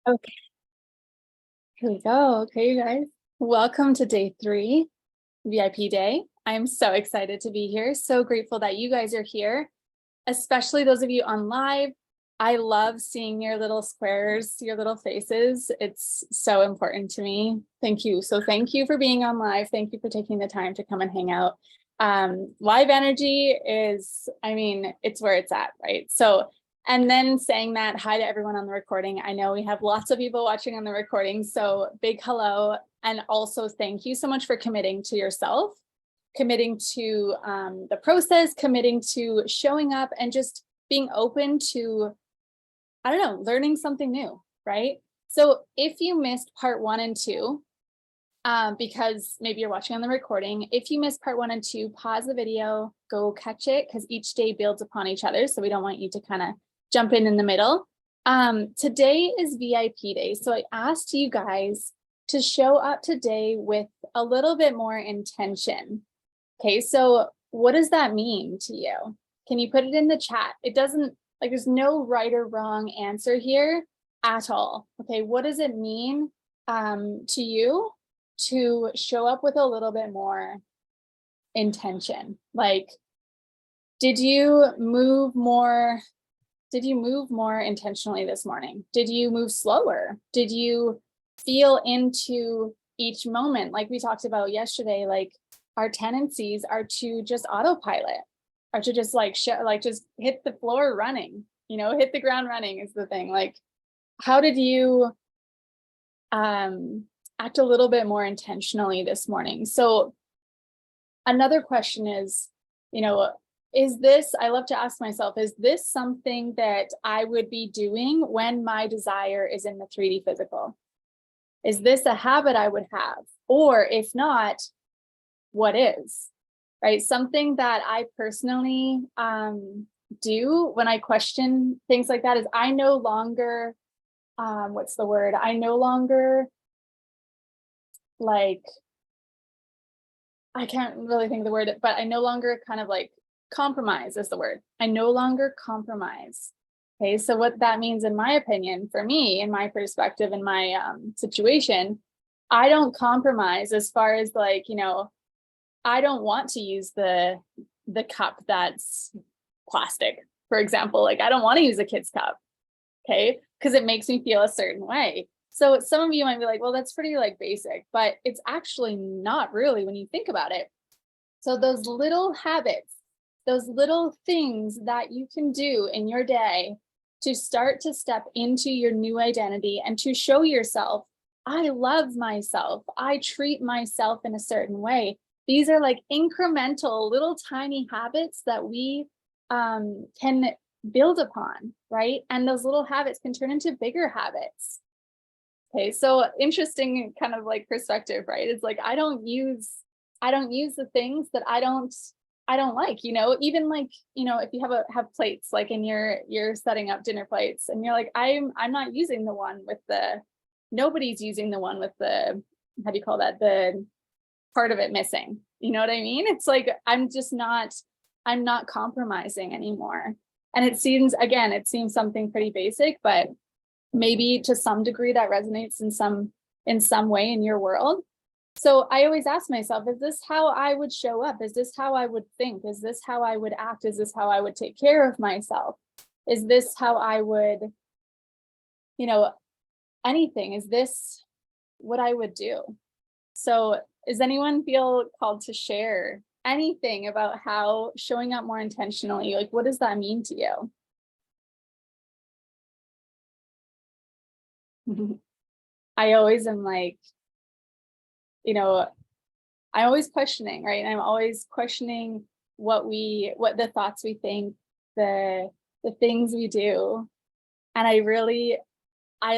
Okay, here we go. Okay, you guys. Welcome to day 3, VIP day. I'm so excited to be here. So grateful that you guys are here, especially those of you on live. I love seeing your little squares, your little faces. It's so important to me. Thank you. So thank you for being on live. Thank you for taking the time to come and hang out. Live energy is, it's where it's at, right? So and then saying that, hi to everyone on the recording. I know we have lots of people watching on the recording, so big hello. And also thank you so much for committing to yourself, committing to the process, committing to showing up and just being open to, I don't know, learning something new, right? So if you missed part 1 and 2, because maybe you're watching on the recording, if you missed part 1 and 2, pause the video, go catch it, because each day builds upon each other. So we don't want you to kind of jump in the middle. Today is VIP day. So I asked you guys to show up today with a little bit more intention. Okay, so what does that mean to you? Can you put it in the chat? It doesn't, like, there's no right or wrong answer here at all. Okay, what does it mean to you to show up with a little bit more intention? Like, did you move more intentionally this morning? Did you move slower? Did you feel into each moment? Like we talked about yesterday, like our tendencies are to just autopilot, or to just just hit the floor running, hit the ground running is the thing. Like, how did you act a little bit more intentionally this morning? So another question is, is this, I love to ask myself, is this something that I would be doing when my desire is in the 3D physical? Is this a habit I would have? Or if not, what is, right? Something that I personally do when I question things like that is I no longer, what's the word? I no longer, like, I can't really think of the word, but I no longer kind of like compromise is the word. I no longer compromise. Okay, so what that means, in my opinion, for me, in my perspective, in my situation, I don't compromise as far as like, I don't want to use the cup that's plastic, for example. Like, I don't want to use a kid's cup, okay, because it makes me feel a certain way. So some of you might be like, well, that's pretty like basic, but it's actually not really when you think about it. So those little habits, those little things that you can do in your day to start to step into your new identity and to show yourself, I love myself, I treat myself in a certain way. These are like incremental little tiny habits that we can build upon, right? And those little habits can turn into bigger habits. Okay, so interesting kind of like perspective, right? It's like I don't use the things that I don't like, even like, if you have plates, like in you're setting up dinner plates and you're like, I'm not using the one with nobody's using the one with the, how do you call that? The part of it missing. You know what I mean? It's like, I'm not compromising anymore. And it seems something pretty basic, but maybe to some degree that resonates in some way in your world. So I always ask myself, is this how I would show up? Is this how I would think? Is this how I would act? Is this how I would take care of myself? Is this how I would, anything? Is this what I would do? So does anyone feel called to share anything about how showing up more intentionally, like, what does that mean to you? I always am like, I'm always questioning, right? I'm always questioning what the thoughts we think, the things we do. And I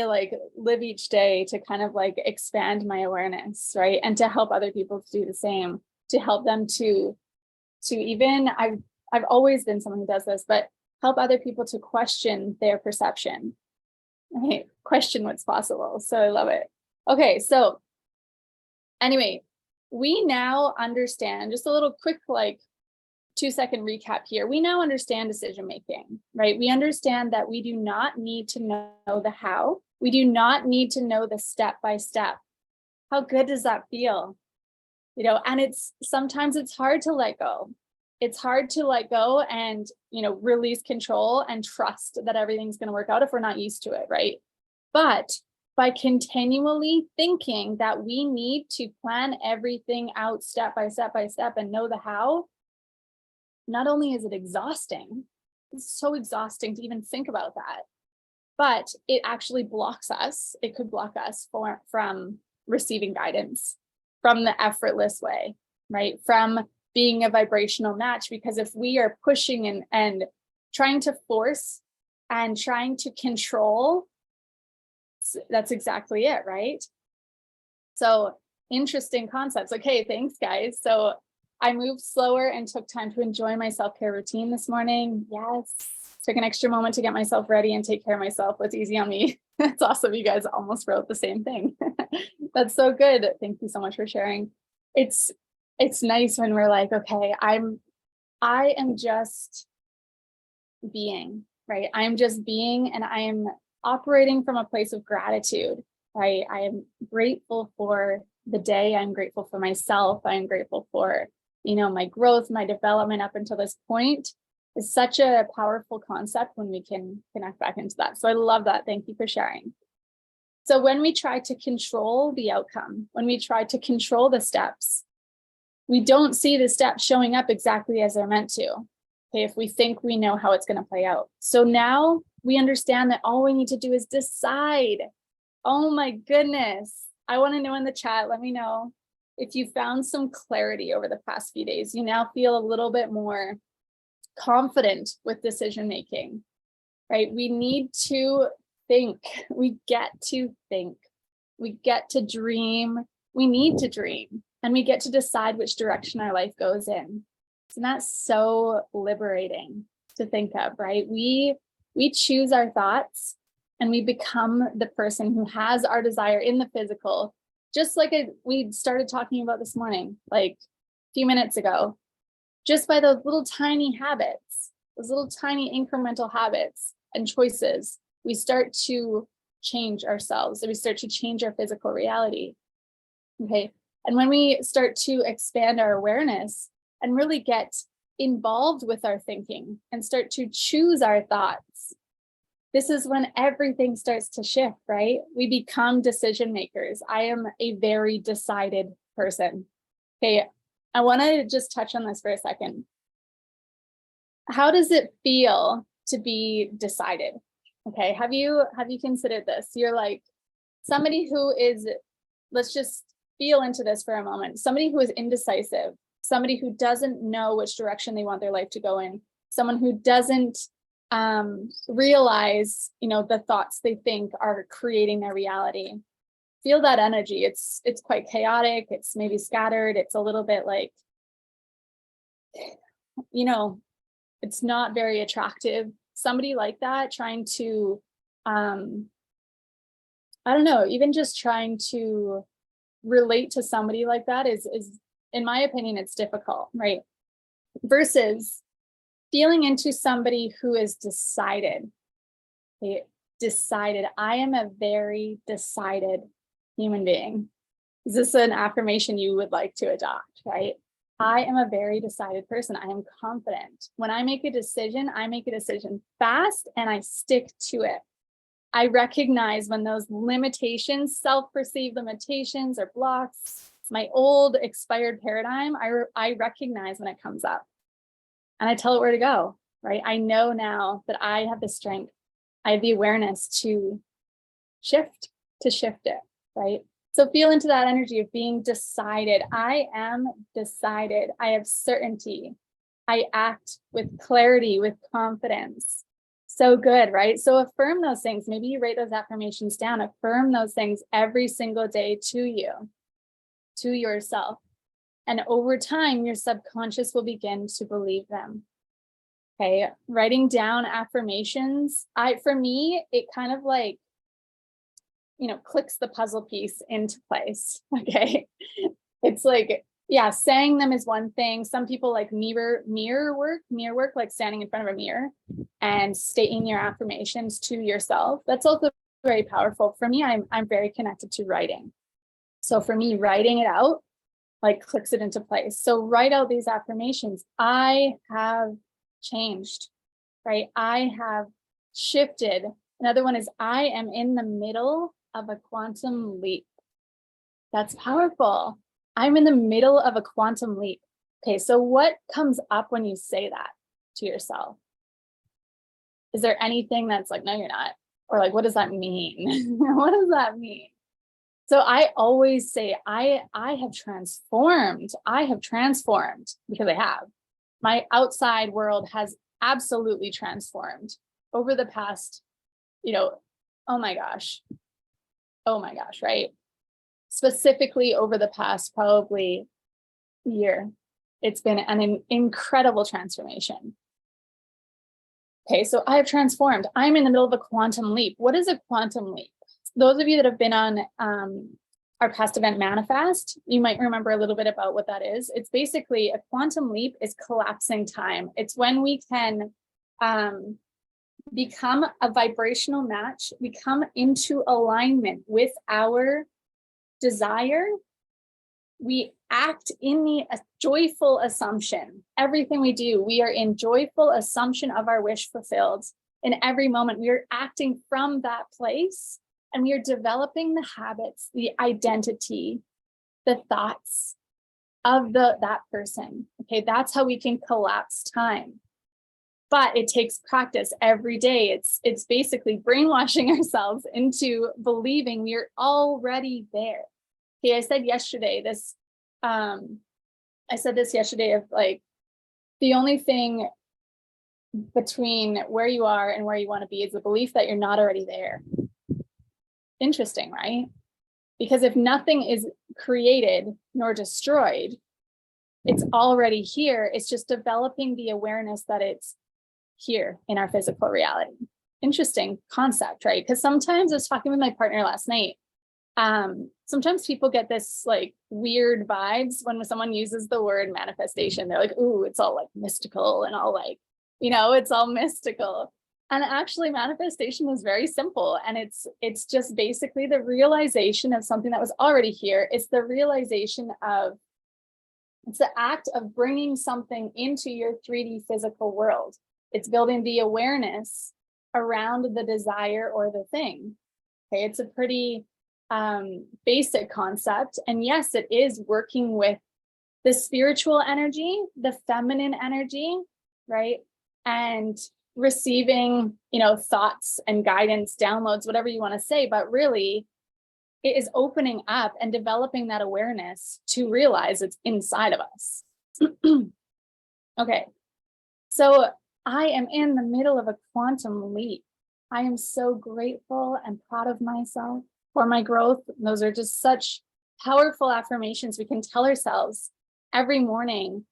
like live each day to kind of like expand my awareness, right? And to help other people to do the same, to help them to even, I've always been someone who does this, but help other people to question their perception, right? Question what's possible. So I love it. Okay, so anyway, we now understand, just a little quick, like 2-second recap here. We now understand decision making, right? We understand that we do not need to know the how. We do not need to know the step by step. How good does that feel? And sometimes it's hard to let go. It's hard to let go and, release control and trust that everything's going to work out if we're not used to it, right? But by continually thinking that we need to plan everything out step by step by step and know the how, not only is it exhausting, it's so exhausting to even think about that, but it actually blocks us. It could block us from receiving guidance, from the effortless way, right? From being a vibrational match, because if we are pushing and trying to force and trying to control, that's exactly it, right? So interesting concepts. Okay, thanks guys. So I moved slower and took time to enjoy my self-care routine this morning. Yes, took an extra moment to get myself ready and take care of myself. What's easy on me? That's awesome. You guys almost wrote the same thing. That's so good. Thank you so much for sharing. It's nice when we're like, okay, I am just being, right? I'm just being, and I am operating from a place of gratitude, right? I am grateful for the day. I'm grateful for myself. I'm grateful for, my growth, my development up until this point. Is such a powerful concept when we can connect back into that. So I love that. Thank you for sharing. So when we try to control the outcome, when we try to control the steps, we don't see the steps showing up exactly as they're meant to. Okay, if we think we know how it's going to play out. So now we understand that all we need to do is decide. Oh my goodness. I want to know in the chat, let me know if you found some clarity over the past few days. You now feel a little bit more confident with decision making, right? We need to think. We get to think. We get to dream. We need to dream. And we get to decide which direction our life goes in. So that's so liberating to think of, right? We choose our thoughts and we become the person who has our desire in the physical, just like we started talking about this morning, like a few minutes ago. Just by those little tiny habits, those little tiny incremental habits and choices, we start to change ourselves and we start to change our physical reality. Okay. And when we start to expand our awareness and really get involved with our thinking and start to choose our thoughts, this is when everything starts to shift, right? We become decision makers. I am a very decided person. Okay. I want to just touch on this for a second. How does it feel to be decided? Okay, have you considered this? You're like somebody who is, let's just feel into this for a moment. Somebody who is indecisive, somebody who doesn't know which direction they want their life to go in, someone who doesn't realize, the thoughts they think are creating their reality. Feel that energy. It's quite chaotic. It's maybe scattered. It's a little bit like, it's not very attractive. Somebody like that trying to, I don't know, even just trying to relate to somebody like that is, in my opinion, it's difficult, right? Versus feeling into somebody who is decided. Decided. I am a very decided human being. Is this an affirmation you would like to adopt, right? I am a very decided person. I am confident. When I make a decision fast and I stick to it. I recognize when those limitations, self-perceived limitations or blocks, my old expired paradigm, I recognize when it comes up and I tell it where to go, right? I know now that I have the strength, I have the awareness to shift it, right? So feel into that energy of being decided. I am decided. I have certainty. I act with clarity, with confidence. So good, right? So affirm those things. Maybe you write those affirmations down. Affirm those things every single day to you, to yourself. And over time, your subconscious will begin to believe them. Okay, writing down affirmations. For me, it kind of like, clicks the puzzle piece into place. Okay. It's like, yeah, saying them is one thing. Some people like mirror work, like standing in front of a mirror and stating your affirmations to yourself. That's also very powerful. For me, I'm very connected to writing. So for me, writing it out like clicks it into place. So write out these affirmations. I have changed, right? I have shifted. Another one is I am in the middle of a quantum leap. That's powerful. I'm in the middle of a quantum leap. Okay, so what comes up when you say that to yourself? Is there anything that's like, no, you're not? Or like, what does that mean? What does that mean? So I always say, I have transformed. I have transformed because I have. My outside world has absolutely transformed over the past, oh my gosh, right? Specifically over the past probably year, it's been an incredible transformation. Okay, so I have transformed. I'm in the middle of a quantum leap. What is a quantum leap? Those of you that have been on our past event Manifest, you might remember a little bit about what that is. It's basically a quantum leap is collapsing time. It's when we can become a vibrational match, we come into alignment with our desire. We act in the joyful assumption. Everything we do, we are in joyful assumption of our wish fulfilled. In every moment, we are acting from that place, and we are developing the habits, the identity, the thoughts of that person. Okay, that's how we can collapse time. But it takes practice every day. It's basically brainwashing ourselves into believing we are already there. Okay, I said this yesterday of like, the only thing between where you are and where you want to be is the belief that you're not already there. Interesting, right? Because if nothing is created nor destroyed, it's already here. It's just developing the awareness that it's here in our physical reality. Interesting concept, right? Because sometimes I was talking with my partner last night. Sometimes people get this like weird vibes when someone uses the word manifestation. They're like, ooh, it's all like mystical and all like, it's all mystical. And actually manifestation is very simple. And it's just basically the realization of something that was already here. It's the act of bringing something into your 3D physical world. It's building the awareness around the desire or the thing. Okay, it's a pretty basic concept. And yes, it is working with the spiritual energy, the feminine energy, right? And receiving, thoughts and guidance, downloads, whatever you want to say, but really it is opening up and developing that awareness to realize it's inside of us. Okay, so I am in the middle of a quantum leap. I am so grateful and proud of myself for my growth. Those are just such powerful affirmations we can tell ourselves every morning,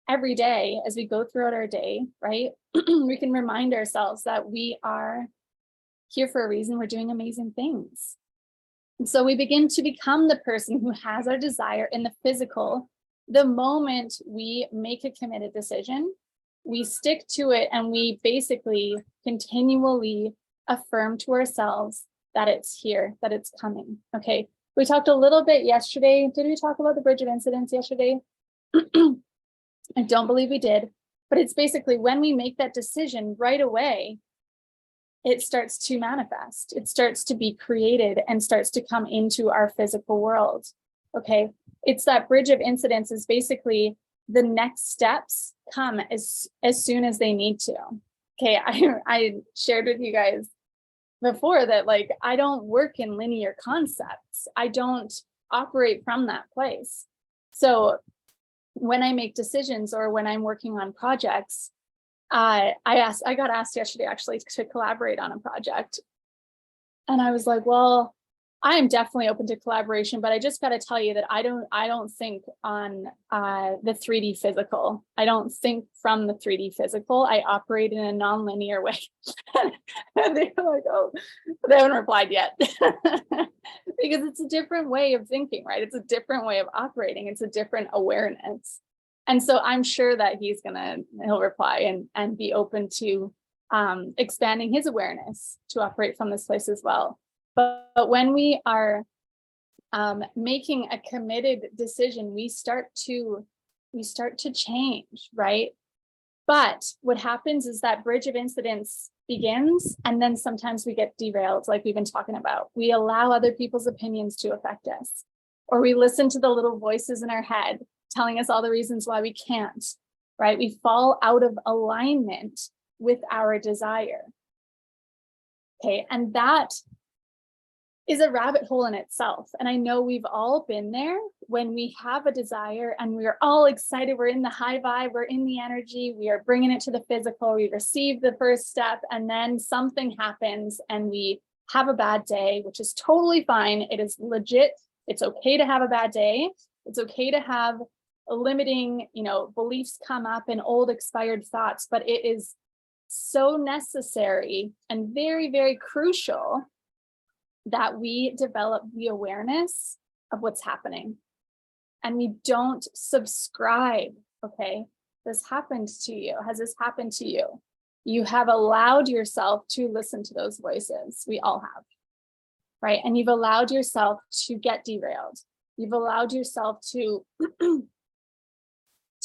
every day as we go throughout our day, right? We can remind ourselves that we are here for a reason. We're doing amazing things. And so we begin to become the person who has our desire in the physical. The moment we make a committed decision, we stick to it, and we basically continually affirm to ourselves that it's here, that it's coming. Okay, we talked a little bit yesterday. Did we talk about the bridge of incidents yesterday? I don't believe we did, but it's basically when we make that decision right away, it starts to manifest. It starts to be created and starts to come into our physical world. Okay, it's that bridge of incidents is basically the next steps come as soon as they need to. Okay, I shared with you guys before that, like, I don't work in linear concepts. I don't operate from that place. So when I make decisions or when I'm working on projects, I got asked yesterday actually to collaborate on a project. And I was like, well, I am definitely open to collaboration, but I just got to tell you that I don't think on the 3D physical. I don't think from the 3D physical. I operate in a non-linear way. And they were like, oh, they haven't replied yet. Because it's a different way of thinking, right? It's a different way of operating. It's a different awareness. And so I'm sure that he'll reply and be open to expanding his awareness to operate from this place as well. But when we are making a committed decision, we start to change, right? But what happens is that bridge of incidents begins, and then sometimes we get derailed, like we've been talking about. We allow other people's opinions to affect us, or we listen to the little voices in our head telling us all the reasons why we can't, right? We fall out of alignment with our desire. Okay, and that is a rabbit hole in itself. And I know we've all been there when we have a desire and we're all excited. We're in the high vibe, we're in the energy, we are bringing it to the physical, we receive the first step, and then something happens and we have a bad day, which is totally fine. It is legit. It's okay to have a bad day. It's okay to have limiting, beliefs come up and old expired thoughts, but it is so necessary and very, very crucial that we develop the awareness of what's happening. And we don't subscribe, okay? This happened to you. Has this happened to you? You have allowed yourself to listen to those voices. We all have, right? And you've allowed yourself to get derailed. You've allowed yourself to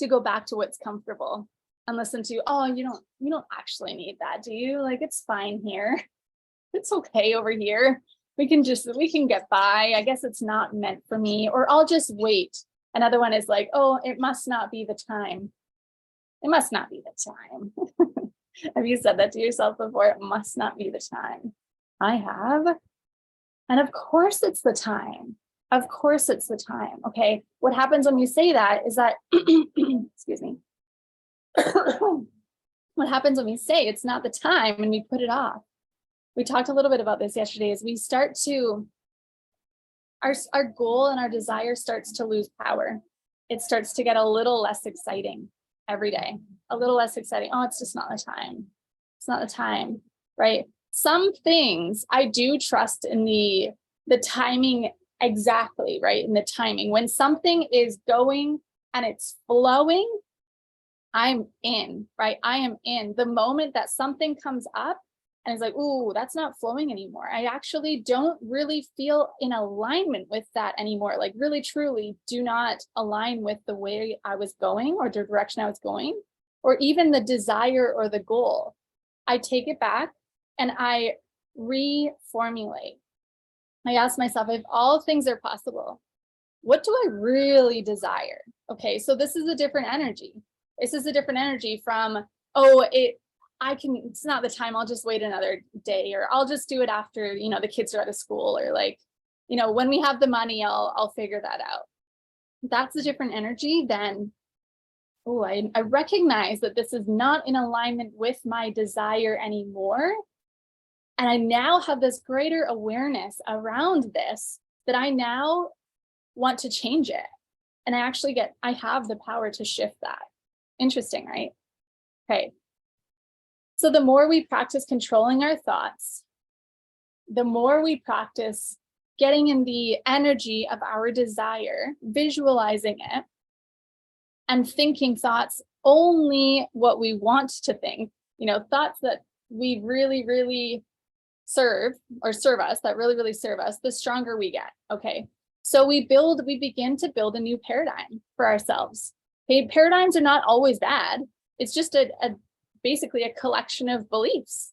go back to what's comfortable and listen to, oh, you don't actually need that, do you? Like, it's fine here. It's okay over here. We can get by. I guess it's not meant for me, or I'll just wait. Another one is like, oh, it must not be the time. It must not be the time. Have you said that to yourself before? It must not be the time. I have. And of course it's the time. Of course it's the time. Okay. What happens when you say that is that, excuse me. What happens when we say it's not the time and we put it off? We talked a little bit about this yesterday, is we start to, our goal and our desire starts to lose power. It starts to get a little less exciting every day, a little less exciting. Oh, it's just not the time. It's not the time, right? Some things I do trust in the timing exactly, right? In the timing. When something is going and it's flowing, I'm in, right? I am in. The moment that something comes up and it's like, ooh, that's not flowing anymore, I actually don't really feel in alignment with that anymore. Like, really, truly do not align with the way I was going or the direction I was going, or even the desire or the goal. I take it back and I reformulate. I ask myself, if all things are possible, what do I really desire? Okay, so this is a different energy. This is a different energy from, oh, it's not the time, I'll just wait another day, or I'll just do it after, the kids are out of school, or like, when we have the money, I'll figure that out. That's a different energy than, oh, I recognize that this is not in alignment with my desire anymore. And I now have this greater awareness around this, that I now want to change it. And I have the power to shift that. Interesting, right? Okay. So the more we practice controlling our thoughts, the more we practice getting in the energy of our desire, visualizing it, and thinking thoughts only what we want to think, thoughts that we really, really serve us, that really, really serve us, the stronger we get. Okay. So we begin to build a new paradigm for ourselves. Okay. Paradigms are not always bad. It's just basically a collection of beliefs.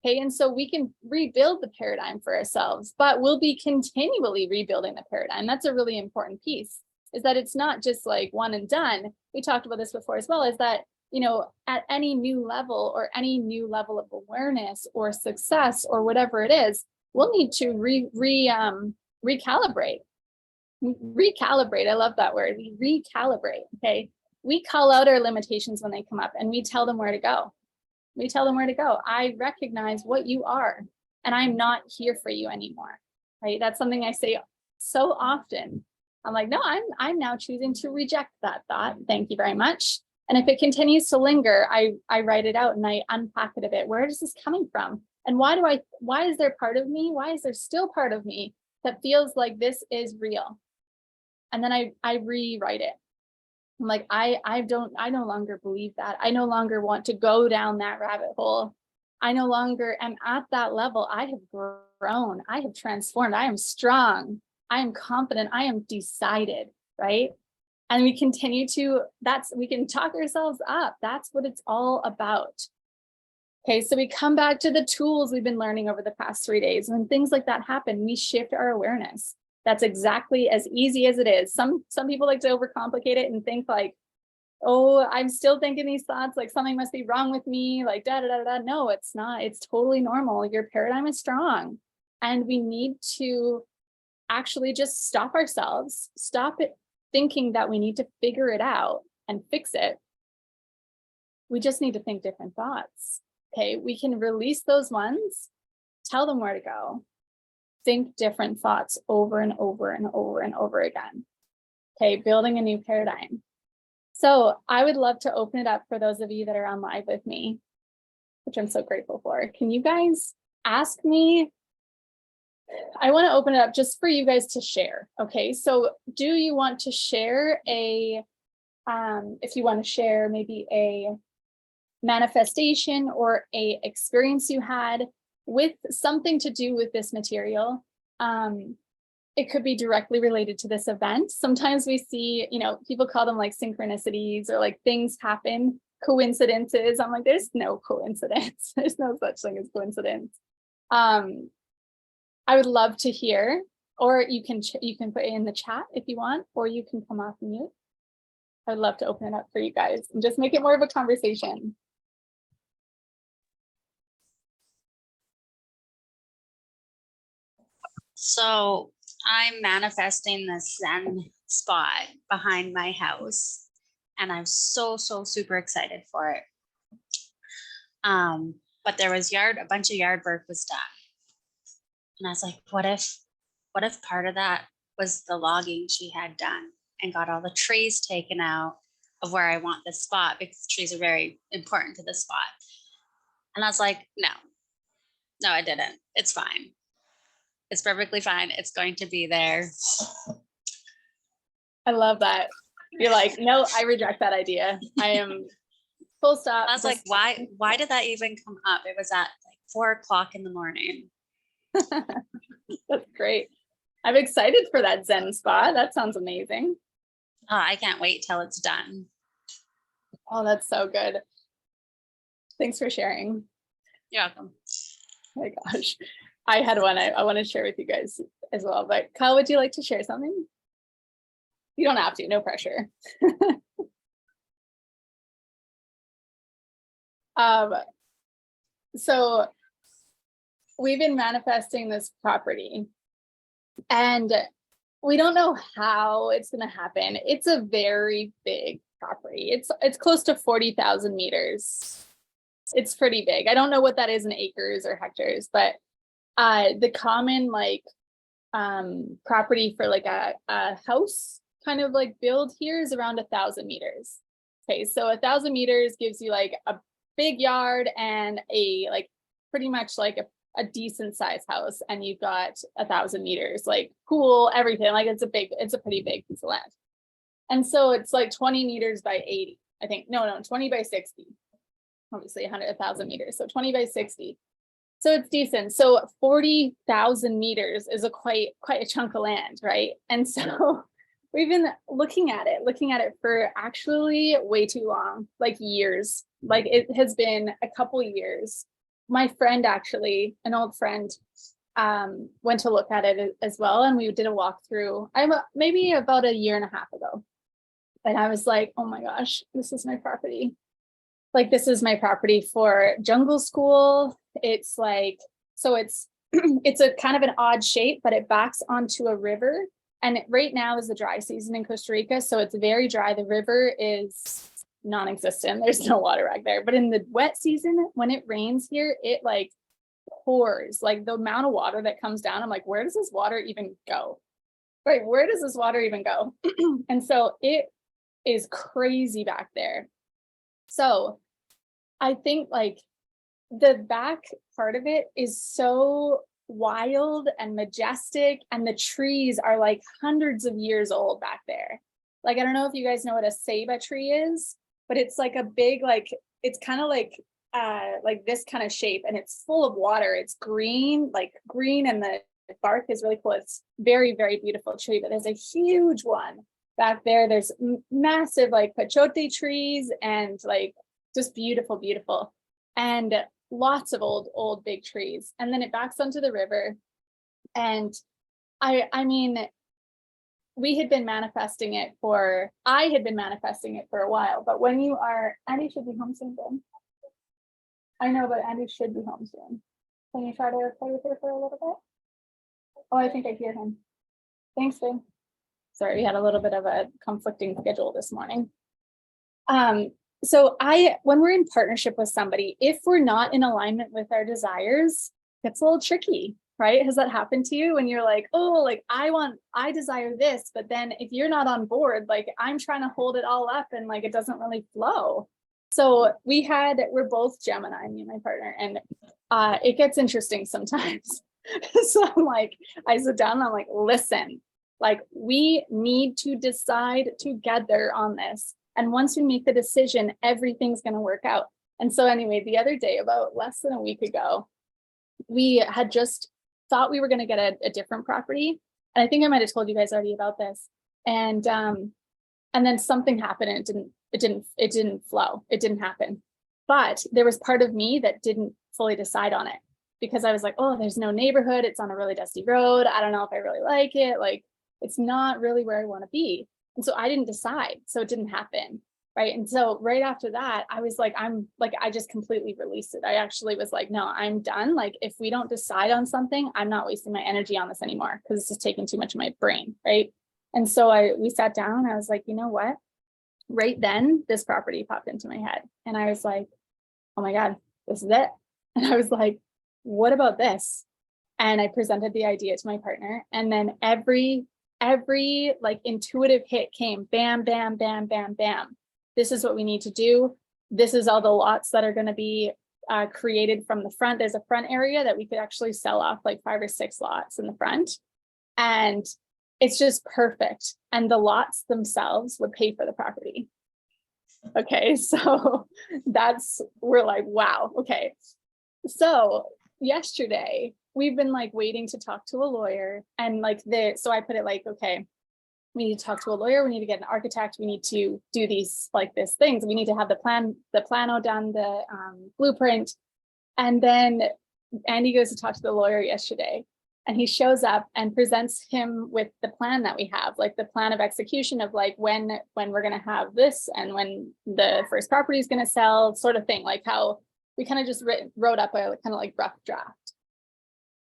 Okay. And so we can rebuild the paradigm for ourselves, but we'll be continually rebuilding the paradigm. That's a really important piece, is that it's not just like one and done. We talked about this before as well, is that, at any new level or any new level of awareness or success or whatever it is, we'll need to recalibrate. Recalibrate. I love that word. We recalibrate. Okay. We call out our limitations when they come up and we tell them where to go. We tell them where to go. I recognize what you are and I'm not here for you anymore. Right. That's something I say so often. I'm like, no, I'm now choosing to reject that thought. Thank you very much. And if it continues to linger, I write it out and I unpack it a bit. Where is this coming from? And why is there part of me? Why is there still part of me that feels like this is real? And then I rewrite it. I'm like, I no longer believe that. I no longer want to go down that rabbit hole. I no longer am at that level. I have grown. I have transformed. I am strong. I am confident. I am decided, right? And we continue to, we can talk ourselves up. That's what it's all about. Okay, so we come back to the tools we've been learning over the past 3 days. When things like that happen, we shift our awareness. That's exactly as easy as it is. Some people like to overcomplicate it and think like, oh, I'm still thinking these thoughts, like something must be wrong with me, like da da da da. No, it's not. It's totally normal. Your paradigm is strong. And we need to actually just stop ourselves, stop it thinking that we need to figure it out and fix it. We just need to think different thoughts. Okay, we can release those ones, tell them where to go, think different thoughts over and over and over and over again. Okay, building a new paradigm. So I would love to open it up for those of you that are on live with me, which I'm so grateful for. Can you guys ask me? I want to open it up just for you guys to share. Okay, so do you want to share if you want to share maybe a manifestation or a experience you had with something to do with this material? It could be directly related to this event. Sometimes we see, people call them like synchronicities or like things happen, coincidences. I'm like, there's no coincidence. There's no such thing as coincidence. I would love to hear, or you can put it in the chat if you want, or you can come off mute. I'd love to open it up for you guys and just make it more of a conversation. So I'm manifesting this Zen spot behind my house, and I'm so super excited for it. But there was a bunch of yard work was done, and I was like, what if part of that was the logging she had done and got all the trees taken out of where I want this spot, because trees are very important to this spot. And I was like, no, I didn't. It's fine. It's perfectly fine. It's going to be there. I love that. You're like, no, I reject that idea. I am full stop. I was like, why did that even come up? It was at like 4:00 in the morning. That's great. I'm excited for that Zen spot. That sounds amazing. Oh, I can't wait till it's done. Oh, that's so good. Thanks for sharing. You're welcome. Oh my gosh. I had one I want to share with you guys as well, but Kyle, would you like to share something? You don't have to, no pressure. So we've been manifesting this property and we don't know how it's going to happen. It's a very big property. It's close to 40,000 meters. It's pretty big. I don't know what that is in acres or hectares, but the common property for like a house kind of like build here is around 1,000 meters. Okay, so 1,000 meters gives you like a big yard and a like pretty much like a decent sized house, and you've got 1,000 meters, like pool, everything. Like it's a pretty big piece of land. And so it's like 20 meters by 80, I think. No, 20 by 60. Obviously 1,000 meters, so 20 by 60. So it's decent. So 40,000 meters is quite a chunk of land, right? And so we've been looking at it for actually way too long, like years. Like it has been a couple of years. My friend, actually, an old friend, went to look at it as well, and we did a walkthrough. Maybe about a year and a half ago, and I was like, "Oh my gosh, this is my property! Like this is my property for jungle school." It's like, so it's it's a kind of an odd shape, but it backs onto a river. And right now is the dry season in Costa Rica, so it's very dry. The river is non-existent. There's no water back there. But in the wet season, when it rains here, it like pours. Like the amount of water that comes down, I'm like, where does this water even go? Right, where does this water even go? And so it is crazy back there. So I think like the back part of it is so wild and majestic, and the trees are like hundreds of years old back there. Like, I don't know if you guys know what a ceiba tree is, but it's like a big, like, it's kind of like like this kind of shape, and it's full of water. It's green, like green, and the bark is really cool. It's very, very beautiful tree, but there's a huge one back there. There's massive like pachote trees and like just beautiful, beautiful, and lots of old big trees. And then it backs onto the river. And I mean, I had been manifesting it for a while, but when you are, Andy should be home soon then. I know, but Andy should be home soon. Can you try to play with her for a little bit? Oh, I think I hear him. Thanks, Vin. Sorry, we had a little bit of a conflicting schedule this morning. So when we're in partnership with somebody, if we're not in alignment with our desires, it's a little tricky, right? Has that happened to you when you're like, oh, like I desire this, but then if you're not on board, like I'm trying to hold it all up and like it doesn't really flow. So we're both Gemini, me and my partner, and it gets interesting sometimes. So I'm like, I sit down and I'm like, listen, like we need to decide together on this. And once we make the decision, everything's going to work out. And so anyway, the other day, about less than a week ago, we had just thought we were going to get a different property. And I think I might have told you guys already about this. And then something happened and it didn't flow. It didn't happen. But there was part of me that didn't fully decide on it because I was like, oh, there's no neighborhood. It's on a really dusty road. I don't know if I really like it. Like, it's not really where I want to be. And so I didn't decide. So it didn't happen. Right. And so right after that, I was like, I just completely released it. I actually was like, no, I'm done. Like, if we don't decide on something, I'm not wasting my energy on this anymore because it's just taking too much of my brain. Right. And so we sat down. I was like, you know what? Right then, this property popped into my head. And I was like, oh my God, this is it. And I was like, what about this? And I presented the idea to my partner. And then every like intuitive hit came, bam, bam, bam, bam, bam. This is what we need to do. This is all the lots that are going to be created from the front. There's a front area that we could actually sell off like 5 or 6 lots in the front. And it's just perfect. And the lots themselves would pay for the property. Okay, so we're like, wow, okay. So yesterday, we've been like waiting to talk to a lawyer, and like so I put it like, okay, we need to talk to a lawyer, we need to get an architect, we need to do these like this things, we need to have the plano done, the blueprint. And then Andy goes to talk to the lawyer yesterday, and he shows up and presents him with the plan that we have, like the plan of execution of like when we're going to have this and when the first property is going to sell, sort of thing, like how we kind of just wrote up a kind of like rough draft.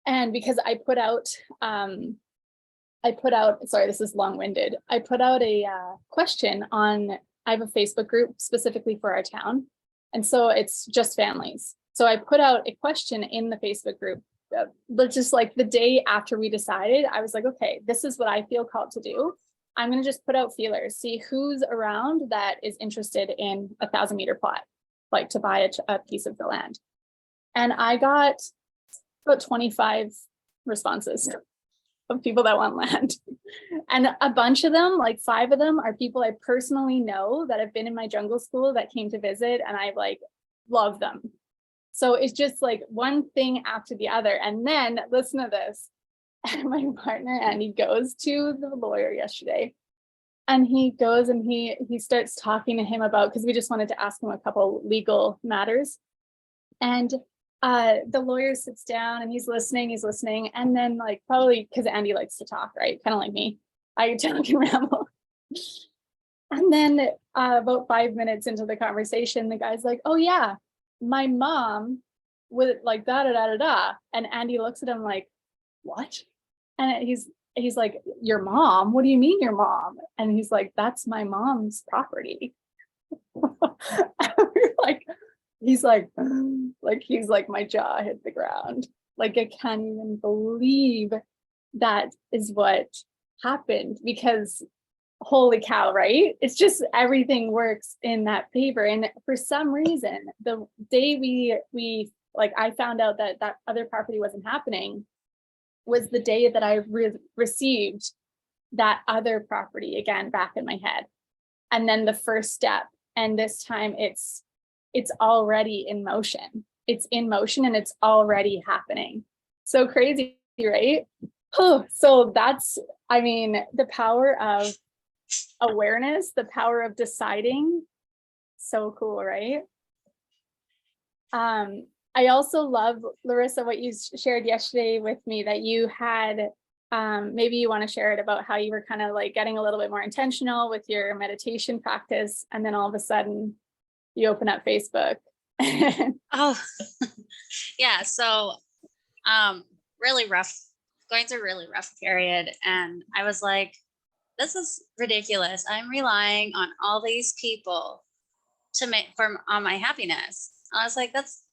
And because I put out, sorry, this is long-winded. I put out a question I have a Facebook group specifically for our town. And so it's just families. So I put out a question in the Facebook group, but just like the day after we decided, I was like, okay, this is what I feel called to do. I'm going to just put out feelers, see who's around that is interested in a 1,000-meter plot, like to buy a piece of the land. And I got about 25 responses of people that want land. And a bunch of them, like 5 of them, are people I personally know that have been in my jungle school that came to visit, and I like love them. So it's just like one thing after the other. And then listen to this. My partner, Andy, goes to the lawyer yesterday, and he goes and he starts talking to him about, because we just wanted to ask him a couple legal matters. And the lawyer sits down and he's listening. And then like, probably because Andy likes to talk, right? Kind of like me, I talk and ramble. And then about 5 minutes into the conversation, the guy's like, oh yeah, my mom would like da da da da da. And Andy looks at him like, what? And he's like, your mom? What do you mean your mom? And he's like, that's my mom's property. He's like, my jaw hit the ground. Like, I can't even believe that is what happened, because holy cow, right? It's just everything works in that favor. And for some reason, the day we like, I found out that other property wasn't happening was the day that I received that other property again back in my head. And then the first step, and this time it's it's already in motion. It's in motion and it's already happening. So crazy, right? Oh, so that's, I mean, the power of awareness, the power of deciding. So cool, right? I also love, Larissa, what you shared yesterday with me, that you had, maybe you want to share it about how you were kind of like getting a little bit more intentional with your meditation practice. And then all of a sudden you open up Facebook. Oh, yeah. So, really rough, going through a really rough period. And I was like, this is ridiculous. I'm relying on all these people to make on my happiness. I was like, that's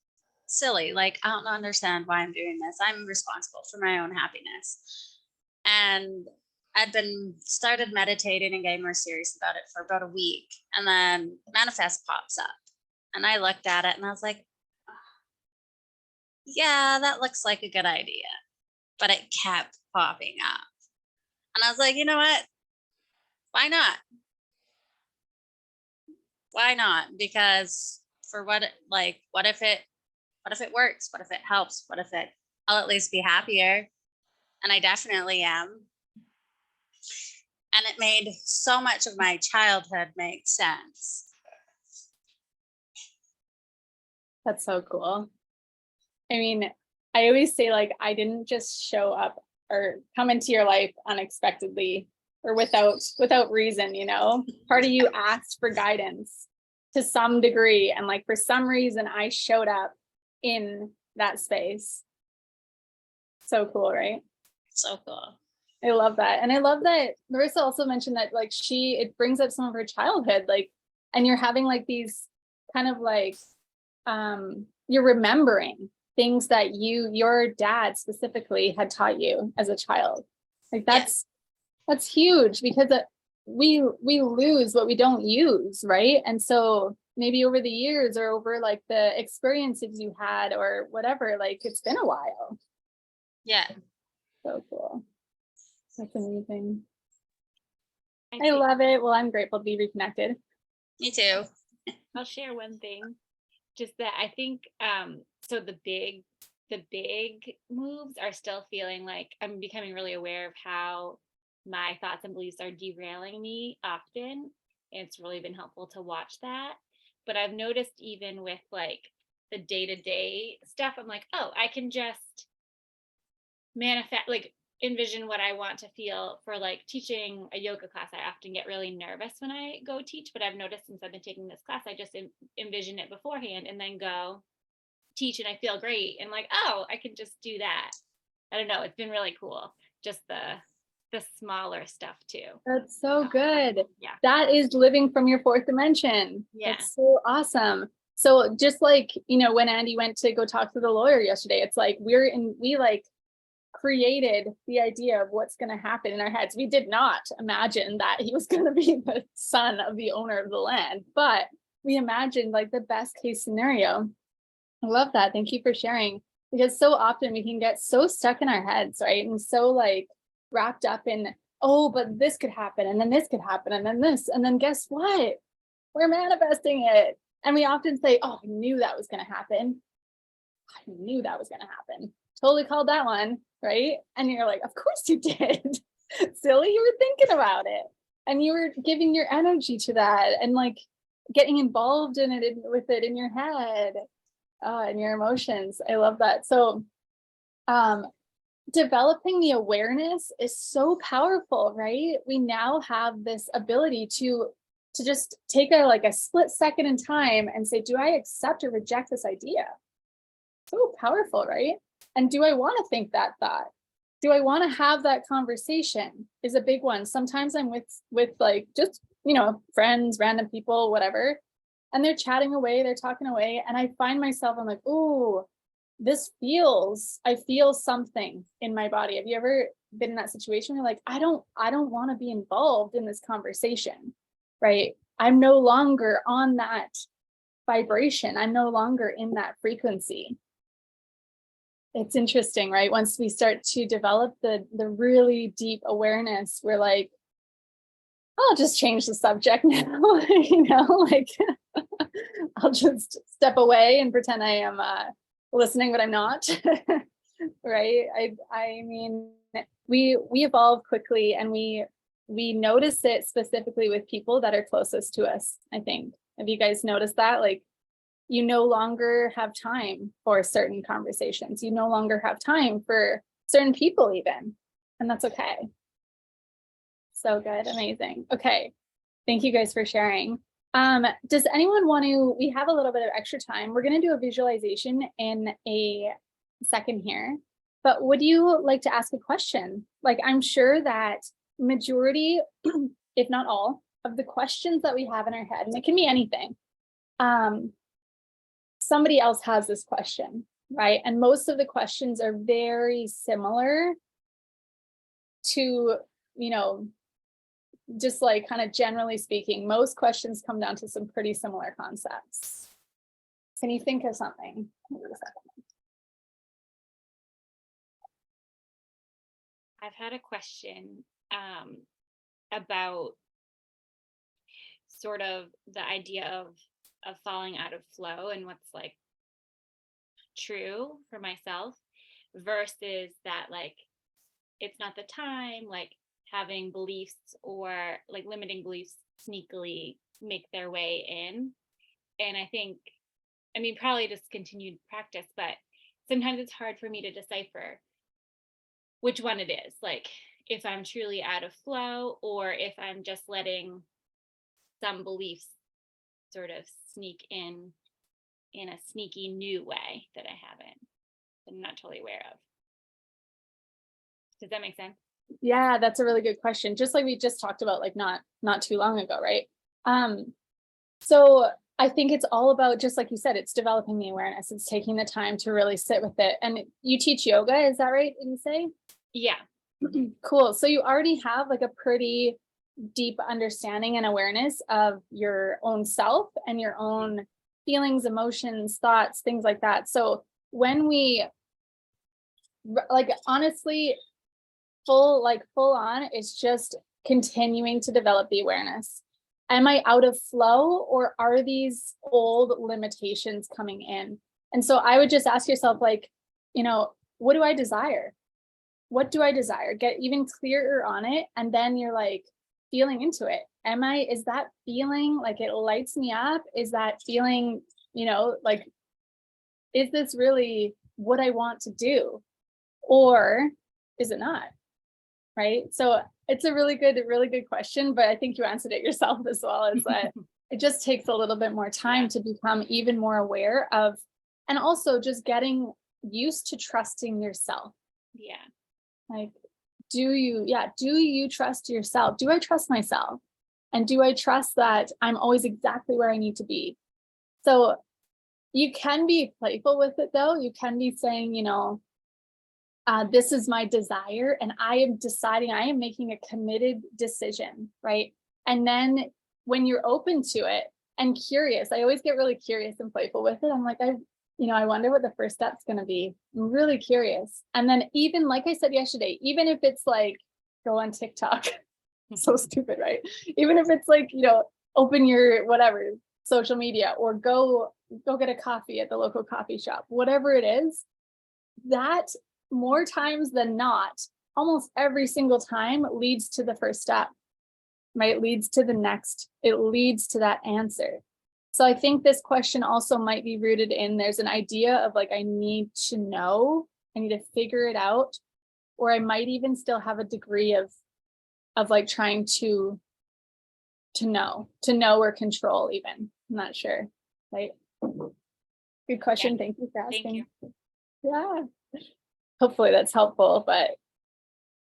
silly. Like, I don't understand why I'm doing this. I'm responsible for my own happiness. And I'd been started meditating and getting more serious about it for about a week. And then Manifest pops up. And I looked at it and I was like, yeah, that looks like a good idea. But it kept popping up. And I was like, you know what? Why not? Why not? Because for what, like, what if it works? What if it helps? What if I'll at least be happier? And I definitely am. And it made so much of my childhood make sense. That's so cool. I mean, I always say, like, I didn't just show up or come into your life unexpectedly or without reason, you know. Part of you asked for guidance to some degree, and like for some reason I showed up in that space. So cool, right? So cool. I love that. And I love that Larissa also mentioned that, like, it brings up some of her childhood, like, and you're having like these kind of like, you're remembering things that your dad specifically had taught you as a child. Like that's huge, because we lose what we don't use, right? And so maybe over the years or over like the experiences you had or whatever, like it's been a while. Yeah. So cool. That's amazing. I love it. Well, I'm grateful to be reconnected. Me too. I'll share one thing, just that I think so the big moves are still feeling like I'm becoming really aware of how my thoughts and beliefs are derailing me often. And it's really been helpful to watch that. But I've noticed even with like the day-to-day stuff, I'm like, oh, I can just manifest, like envision what I want to feel. For like teaching a yoga class, I often get really nervous when I go teach, but I've noticed since I've been taking this class, I just envision it beforehand and then go teach and I feel great. And like, oh, I can just do that. I don't know. It's been really cool. Just the smaller stuff too. That's so good. Yeah. That is living from your fourth dimension. Yeah. That's so awesome. So just like, you know, when Andy went to go talk to the lawyer yesterday, it's like we like created the idea of what's going to happen in our heads. We did not imagine that he was going to be the son of the owner of the land, but we imagined like the best case scenario. I love that. Thank you for sharing, because so often we can get so stuck in our heads, right? And so like wrapped up in, oh, but this could happen, and then this could happen, and then this, and then guess what? We're manifesting it. And we often say, oh, I knew that was going to happen. I knew that was going to happen. Totally called that one, right? And you're like, of course you did. Silly, you were thinking about it. And you were giving your energy to that and like getting involved in it with it in your head and your emotions. I love that. So developing the awareness is so powerful, right? We now have this ability to just take a split second in time and say, do I accept or reject this idea? So powerful, right? And do I want to think that thought? Do I want to have that conversation? Is a big one. Sometimes I'm with like just, you know, friends, random people, whatever, and they're chatting away, they're talking away, and I find myself, I'm like, oh, I feel something in my body. Have you ever been in that situation where like, I don't want to be involved in this conversation, right? I'm no longer on that vibration. I'm no longer in that frequency. It's interesting, right? Once we start to develop the really deep awareness, we're like, I'll just change the subject now, you know, like I'll just step away and pretend I am listening, but I'm not. Right? I mean, we evolve quickly, and we notice it specifically with people that are closest to us, I think. Have you guys noticed that? Like, you no longer have time for certain conversations. You no longer have time for certain people even, and that's okay. So good. Amazing. Okay. Thank you guys for sharing. Does anyone want to, we have a little bit of extra time. We're going to do a visualization in a second here, but would you like to ask a question? Like, I'm sure that majority, if not all, of the questions that we have in our head, and it can be anything, somebody else has this question, right? And most of the questions are very similar to, you know, just like kind of generally speaking, most questions come down to some pretty similar concepts. Can you think of something? I've had a question about sort of the idea of falling out of flow and what's like true for myself versus that, like, it's not the time, like having beliefs or like limiting beliefs sneakily make their way in. And I think, I mean, probably just continued practice, but sometimes it's hard for me to decipher which one it is. Like, if I'm truly out of flow or if I'm just letting some beliefs sort of sneak in a sneaky new way that I'm not totally aware of. Does that make sense? Yeah, that's a really good question. Just like we just talked about, like not too long ago, right? So I think it's all about, just like you said, it's developing the awareness. It's taking the time to really sit with it. And you teach yoga, is that right? Did you say? Yeah. Cool. So you already have like a pretty deep understanding and awareness of your own self and your own feelings, emotions, thoughts, things like that. So when we, like, honestly, full on, it's just continuing to develop the awareness. Am I out of flow, or are these old limitations coming in? And so I would just ask yourself, like, what do I desire? What do I desire? Get even clearer on it. And then you're like feeling into it. Is that feeling like it lights me up? Is that feeling, like, is this really what I want to do? Or is it not? Right? So it's a really good question, but I think you answered it yourself as well, is that it just takes a little bit more time to become even more aware of, and also just getting used to trusting yourself. Yeah. Like, do you trust yourself? Do I trust myself? And do I trust that I'm always exactly where I need to be? So you can be playful with it, though. You can be saying, this is my desire, and I am deciding, I am making a committed decision, right? And then when you're open to it and curious, I always get really curious and playful with it. I'm like, I wonder what the first step's going to be. I'm really curious. And then, even like I said yesterday, even if it's like, go on TikTok, so stupid, right? Even if it's like, open your whatever social media, or go get a coffee at the local coffee shop, whatever it is, that more times than not, almost every single time leads to the first step, right? Leads to the next, it leads to that answer. So I think this question also might be rooted in, there's an idea of like, I need to know, I need to figure it out, or I might even still have a degree of like trying to know or control even. I'm not sure, right? Good question. Yeah. Thank you for asking. Thank you. Yeah. Hopefully that's helpful, but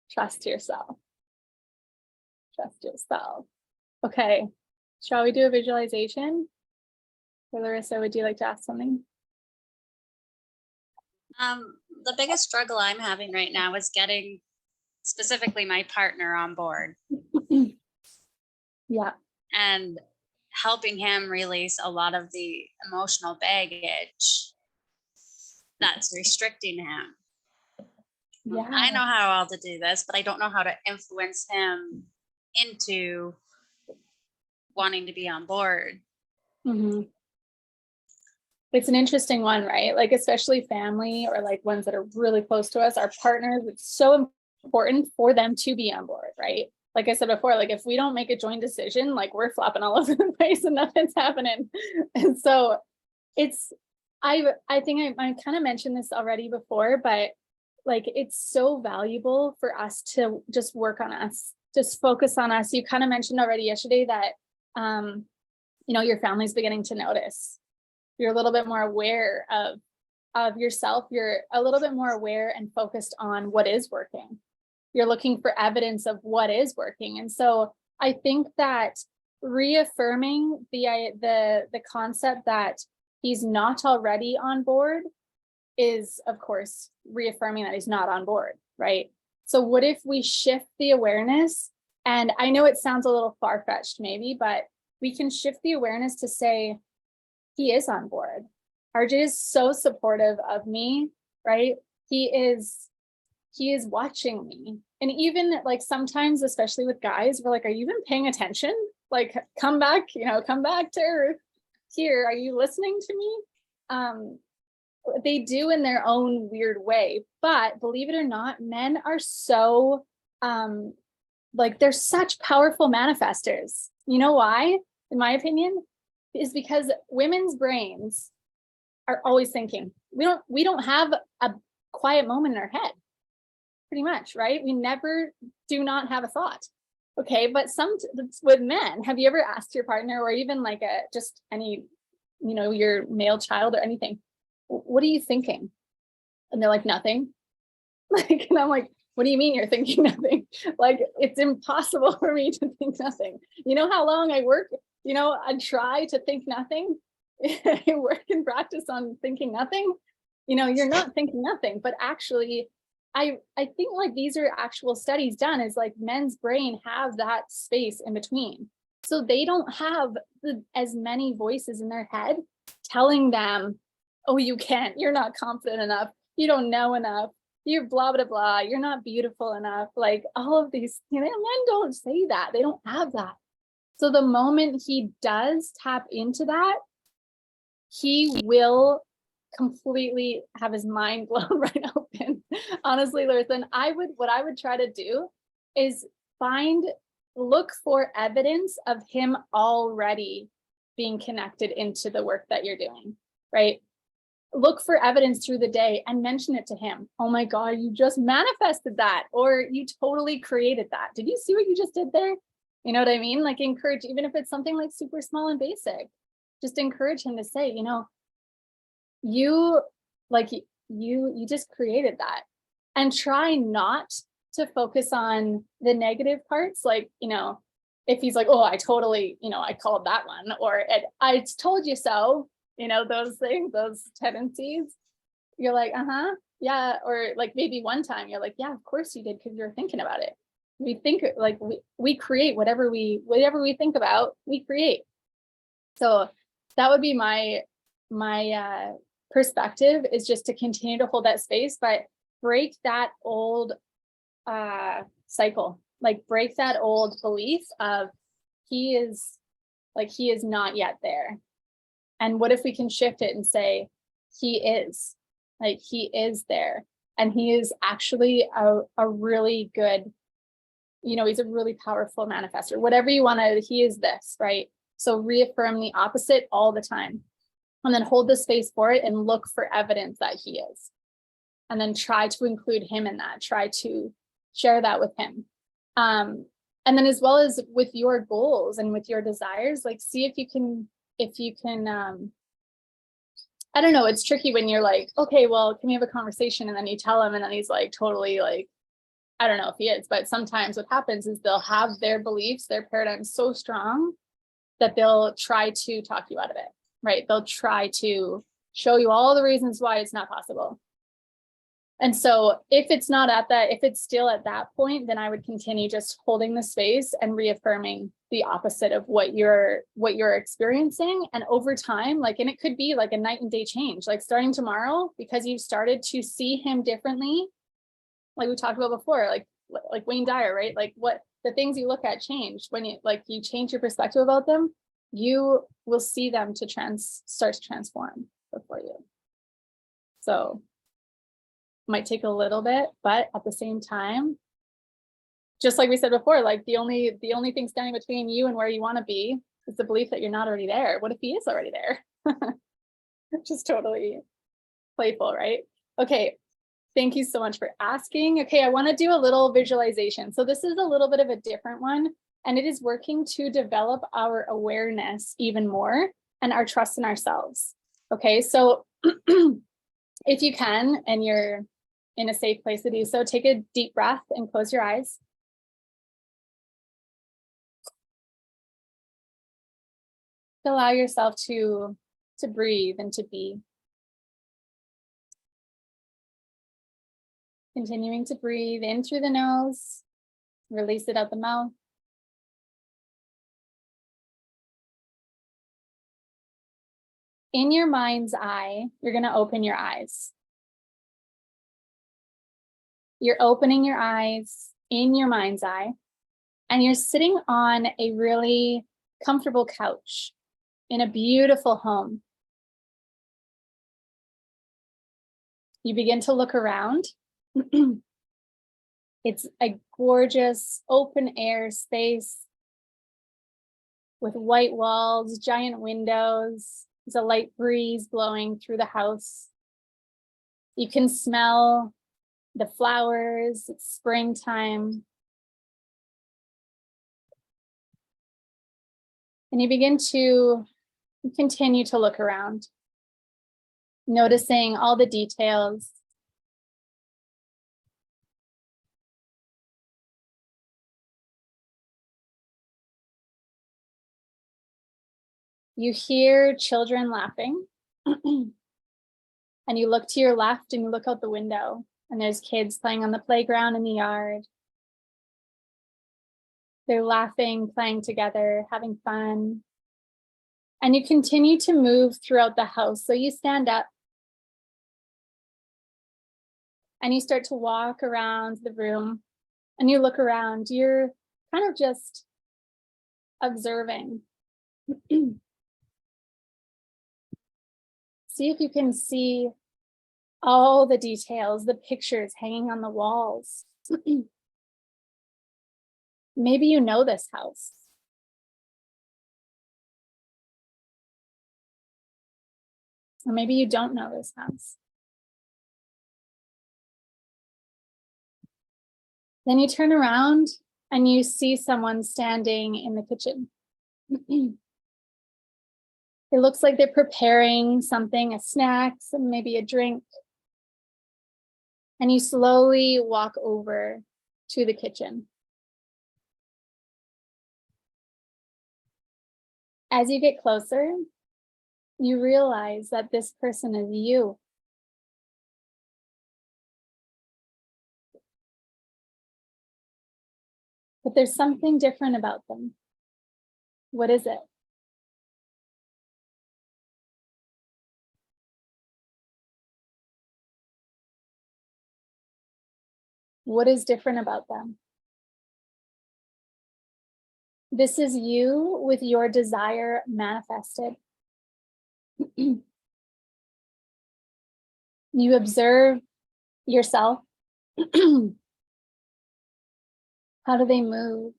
trust yourself. Trust yourself. Okay. Shall we do a visualization? Or Larissa, would you like to ask something? The biggest struggle I'm having right now is getting specifically my partner on board. Yeah. And helping him release a lot of the emotional baggage that's restricting him. Yeah. I know how all to do this, but I don't know how to influence him into wanting to be on board. Mm-hmm. It's an interesting one, right? Like, especially family or like ones that are really close to us, our partners, it's so important for them to be on board, right? Like I said before, like if we don't make a joint decision, like we're flopping all over the place and nothing's happening. And so it's, I think I kind of mentioned this already before, but like it's so valuable for us to just work on us, just focus on us. You kind of mentioned already yesterday that, your family's beginning to notice. You're a little bit more aware of yourself. You're a little bit more aware and focused on what is working. You're looking for evidence of what is working. And so I think that reaffirming the concept that he's not already on board is, of course, reaffirming that he's not on board, right? So what if we shift the awareness? And I know it sounds a little far-fetched maybe, but we can shift the awareness to say, he is on board. RJ is so supportive of me, right? He is watching me. And even like sometimes, especially with guys, we're like, are you even paying attention? Like, come back to earth here. Are you listening to me? They do in their own weird way, but believe it or not, men are so, they're such powerful manifestors. You know why? In my opinion, is because women's brains are always thinking. We don't have a quiet moment in our head, pretty much, right? We never do not have a thought. Okay, but with men, have you ever asked your partner or even like just any, your male child or anything, what are you thinking? And they're like, nothing. Like, and I'm like, what do you mean you're thinking nothing? Like, it's impossible for me to think nothing. You know how long I work? I try to think nothing. I work and practice on thinking nothing. You're not thinking nothing, but actually, I think like these are actual studies done is like men's brain have that space in between. So they don't have as many voices in their head telling them, oh, you can't, you're not confident enough, you don't know enough, you're blah, blah, blah, you're not beautiful enough. Like all of these, men don't say that. They don't have that. So the moment he does tap into that, he will completely have his mind blown right open. Honestly, Larissa, what I would try to do is look for evidence of him already being connected into the work that you're doing, right? Look for evidence through the day and mention it to him. Oh my God, you just manifested that, or you totally created that. Did you see what you just did there? You know what I mean? Like encourage, even if it's something like super small and basic, just encourage him to say, you just created that. And try not to focus on the negative parts. Like, if he's like, oh, I totally, I called that one, or I told you so, those things, those tendencies, you're like, yeah. Or like maybe one time you're like, yeah, of course you did, because you're thinking about it. We think like we create whatever we think about, we create. So that would be my perspective, is just to continue to hold that space, but break that old cycle, like break that old belief of he is not yet there. And what if we can shift it and say, he is there, and he is actually a really good, he's a really powerful manifestor, whatever you want to, he is this, right? So reaffirm the opposite all the time, and then hold the space for it and look for evidence that he is. And then try to include him in that, try to share that with him. And then as well as with your goals and with your desires, like see if you can, I don't know, it's tricky when you're like, okay, well, can we have a conversation? And then you tell him and then he's like, totally like, I don't know if he is, but sometimes what happens is they'll have their beliefs, their paradigm so strong that they'll try to talk you out of it, right? They'll try to show you all the reasons why it's not possible. And so if it's still at that point, then I would continue just holding the space and reaffirming the opposite of what you're experiencing. And over time, and it could be like a night and day change, like starting tomorrow, because you've started to see him differently. Like we talked about before, like Wayne Dyer, right? Like what the things you look at change when you change your perspective about them, you will see them start to transform. before you. So might take a little bit, but at the same time, just like we said before, like the only thing standing between you and where you want to be is the belief that you're not already there. What if he is already there? Just totally playful, right? Okay. Thank you so much for asking. Okay, I want to do a little visualization. So this is a little bit of a different one, and it is working to develop our awareness even more and our trust in ourselves. Okay, so if you can, and you're in a safe place to do so, take a deep breath and close your eyes. Allow yourself to breathe and to be. Continuing to breathe in through the nose, release it out the mouth. In your mind's eye, you're going to open your eyes. You're opening your eyes in your mind's eye, and you're sitting on a really comfortable couch in a beautiful home. You begin to look around. It's a gorgeous open air space with white walls, giant windows. There's a light breeze blowing through the house. You can smell the flowers. It's springtime. And you begin to continue to look around, noticing all the details. You hear children laughing, and you look to your left and you look out the window, and there's kids playing on the playground in the yard. They're laughing, playing together, having fun. And you continue to move throughout the house. So you stand up and you start to walk around the room, and you look around. You're kind of just observing. See if you can see all the details, the pictures hanging on the walls. Maybe you know this house. Or maybe you don't know this house. Then you turn around and you see someone standing in the kitchen. It looks like they're preparing something, a snack, maybe a drink. And you slowly walk over to the kitchen. As you get closer, you realize that this person is you. But there's something different about them. What is it? What is different about them? This is you with your desire manifested. You observe yourself. How do they move?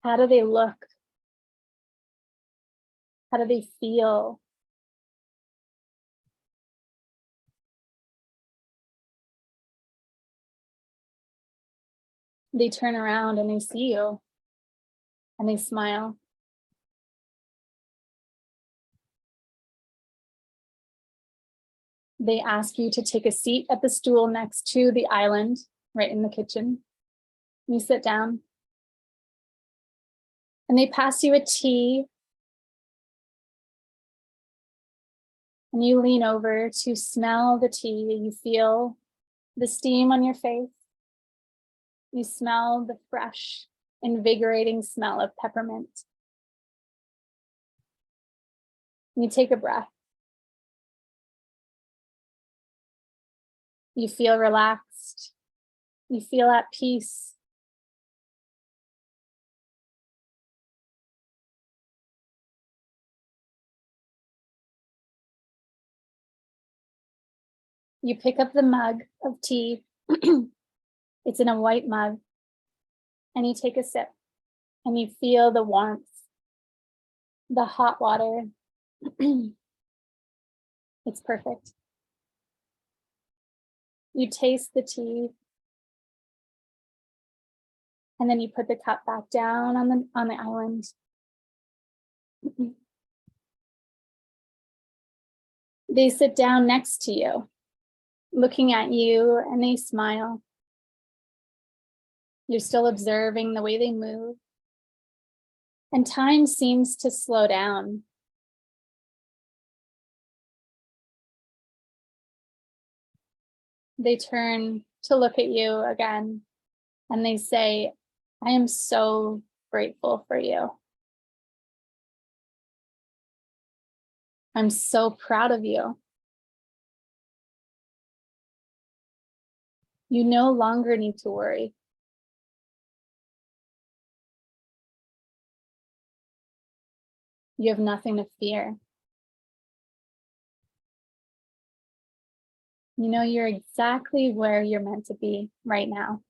How do they look? How do they feel? They turn around and they see you and they smile. They ask you to take a seat at the stool next to the island, right in the kitchen. You sit down and they pass you a tea, and you lean over to smell the tea. You feel the steam on your face. You smell the fresh, invigorating smell of peppermint. You take a breath. You feel relaxed. You feel at peace. You pick up the mug of tea. It's in a white mug. And you take a sip and you feel the warmth, the hot water. It's perfect. You taste the tea. And then you put the cup back down on the island. They sit down next to you, looking at you, and they smile. You're still observing the way they move. And time seems to slow down. They turn to look at you again, and they say, I am so grateful for you. I'm so proud of you. You no longer need to worry. You have nothing to fear. You know you're exactly where you're meant to be right now.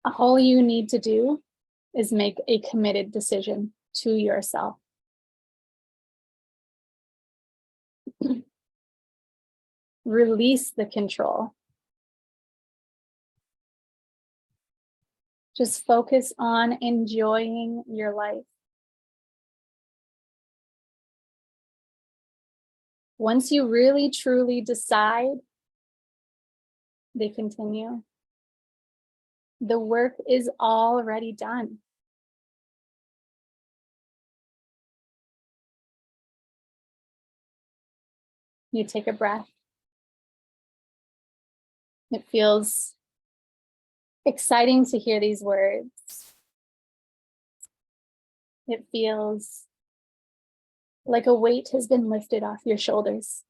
All you need to do is make a committed decision to yourself. Release the control. Just focus on enjoying your life. Once you really truly decide, they continue. The work is already done. You take a breath. It feels exciting to hear these words. It feels like a weight has been lifted off your shoulders.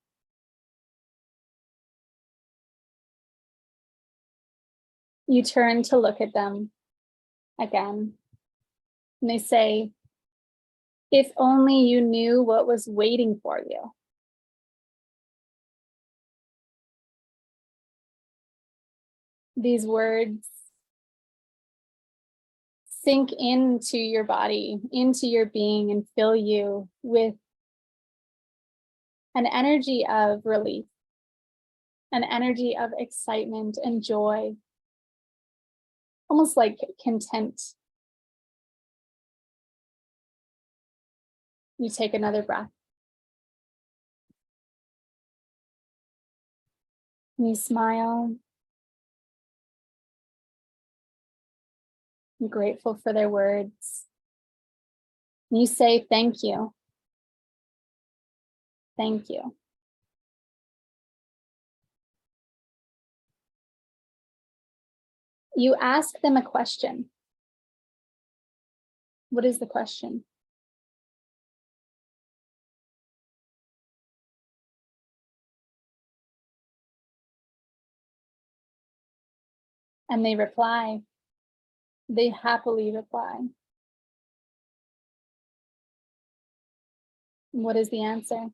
You turn to look at them again, and they say, if only you knew what was waiting for you. These words sink into your body, into your being, and fill you with an energy of relief, an energy of excitement and joy, almost like content. You take another breath. You smile. You're grateful for their words. You say, thank you. Thank you. You ask them a question. What is the question? And they reply. They happily reply. What is the answer?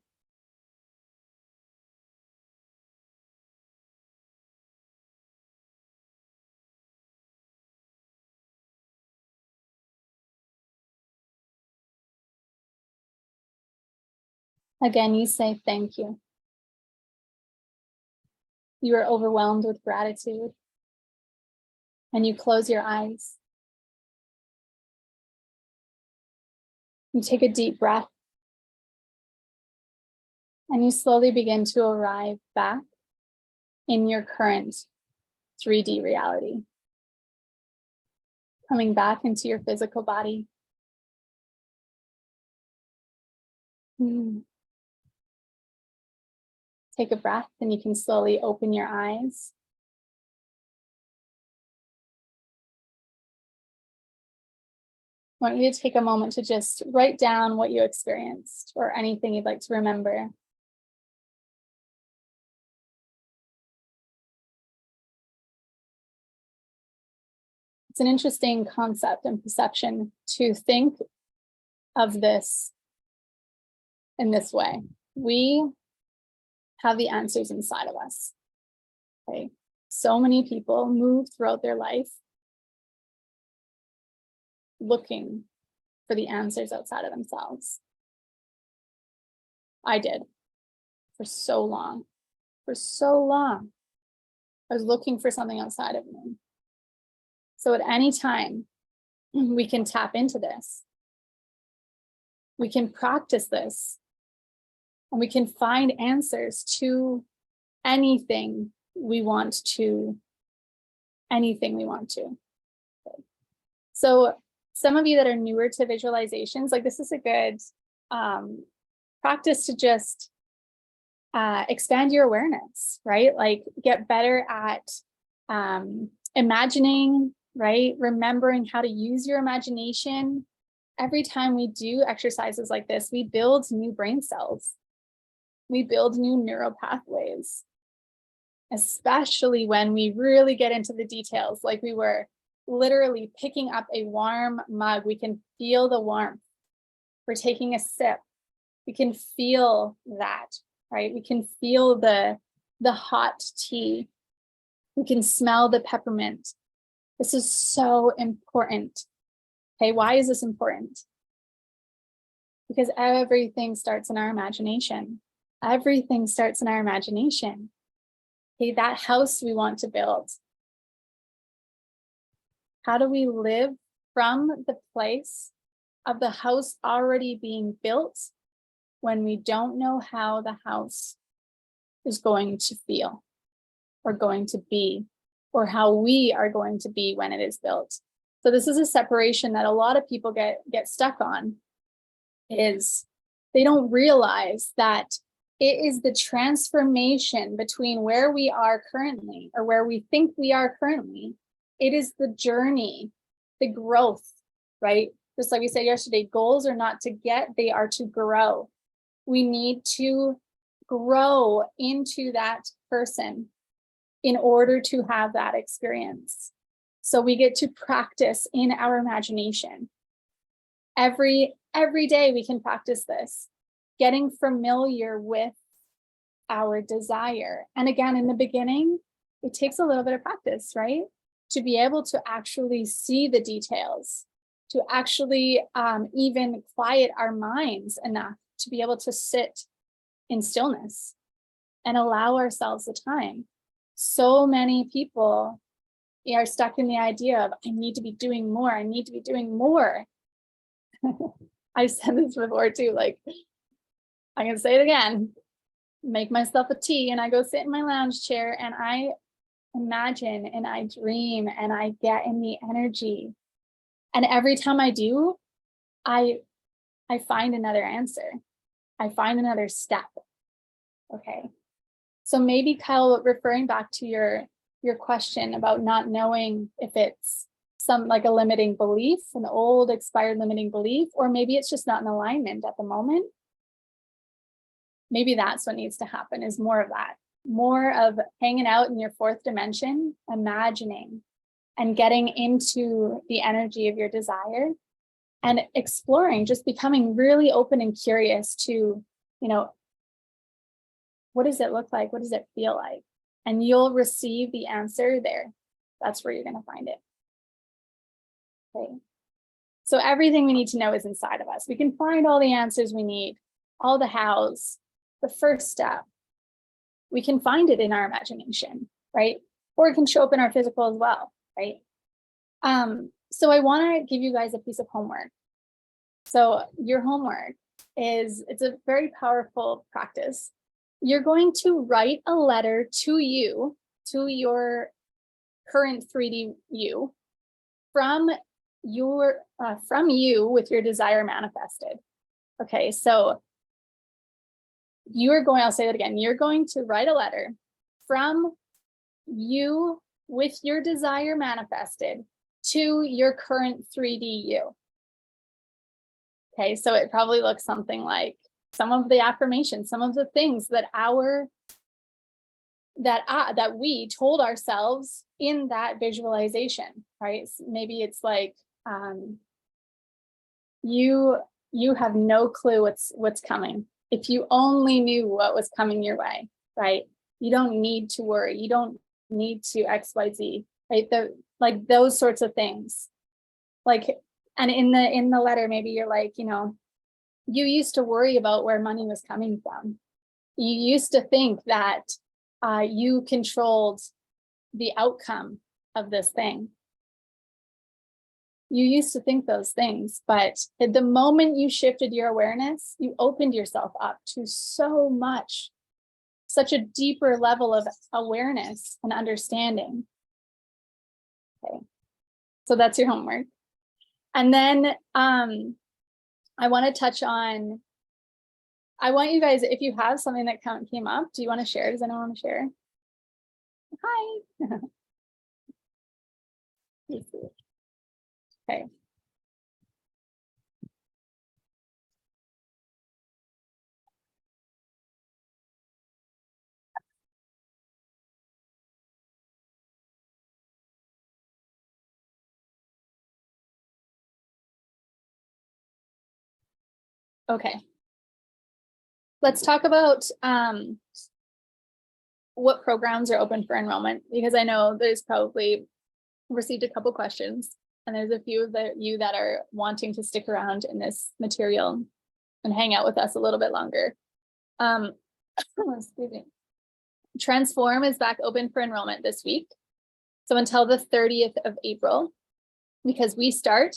Again, you say thank you. You are overwhelmed with gratitude. And you close your eyes. You take a deep breath. And you slowly begin to arrive back in your current 3D reality. Coming back into your physical body. Take a breath and you can slowly open your eyes. I want you to take a moment to just write down what you experienced or anything you'd like to remember. It's an interesting concept and perception to think of this in this way. We have the answers inside of us. Okay. So many people move throughout their life looking for the answers outside of themselves. I did for so long. For so long, I was looking for something outside of me. So at any time, we can tap into this. We can practice this. And we can find answers to anything we want to. Anything we want to. Okay. So some of you that are newer to visualizations, like this is a good practice to just expand your awareness, right? Like get better at imagining, right? Remembering how to use your imagination. Every time we do exercises like this, we build new brain cells. We build new neural pathways, especially when we really get into the details, like we were literally picking up a warm mug. We can feel the warmth. We're taking a sip. We can feel that, right? We can feel the hot tea. We can smell the peppermint. This is so important. Okay, why is this important? Because everything starts in our imagination. Everything starts in our imagination. Okay, that house we want to build. How do we live from the place of the house already being built when we don't know how the house is going to feel or going to be, or how we are going to be when it is built? So this is a separation that a lot of people get stuck on, is they don't realize that it is the transformation between where we are currently, or where we think we are currently. It is the journey, the growth, right? Just like we said yesterday, goals are not to get, they are to grow. We need to grow into that person in order to have that experience. So we get to practice in our imagination. Every day we can practice this, getting familiar with our desire. And again, in the beginning, it takes a little bit of practice, right? To be able to actually see the details, to actually even quiet our minds enough to be able to sit in stillness and allow ourselves the time. So many people are stuck in the idea of, I need to be doing more. I need to be doing more. I've said this before too, like, I'm gonna say it again, make myself a tea and I go sit in my lounge chair and I imagine and I dream and I get in the energy. And every time I do, I find another answer. I find another step. Okay. So maybe, Kyle, referring back to your question about not knowing if it's some like a limiting belief, an old expired limiting belief, or maybe it's just not in alignment at the moment. Maybe that's what needs to happen, is more of that, more of hanging out in your fourth dimension, imagining and getting into the energy of your desire and exploring, just becoming really open and curious to, what does it look like? What does it feel like? And you'll receive the answer there. That's where you're going to find it. Okay. So everything we need to know is inside of us. We can find all the answers we need, all the hows, the first step. We can find it in our imagination, right? Or it can show up in our physical as well, right? So I want to give you guys a piece of homework. So your homework is, it's a very powerful practice. You're going to write a letter to you, to your current 3D you, from you with your desire manifested. Okay, so I'll say that again, you're going to write a letter from you with your desire manifested to your current 3D you. Okay, so it probably looks something like some of the affirmations, some of the things that we told ourselves in that visualization, right? Maybe it's like, you have no clue what's coming. If you only knew what was coming your way, right? You don't need to worry. You don't need to XYZ, right? Like those sorts of things. Like, and in the letter, maybe you're like, you used to worry about where money was coming from. You used to think that you controlled the outcome of this thing. You used to think those things, but at the moment you shifted your awareness, you opened yourself up to so much, such a deeper level of awareness and understanding. Okay, so that's your homework. And then I want to touch on, I want you guys, if you have something that came up, do you want to share? Does anyone want to share? Hi. Okay. Okay. Let's talk about what programs are open for enrollment, because I know there's probably received a couple questions, and there's a few of you that are wanting to stick around in this material and hang out with us a little bit longer. Excuse me. Transform is back open for enrollment this week. So until the 30th of April, because we start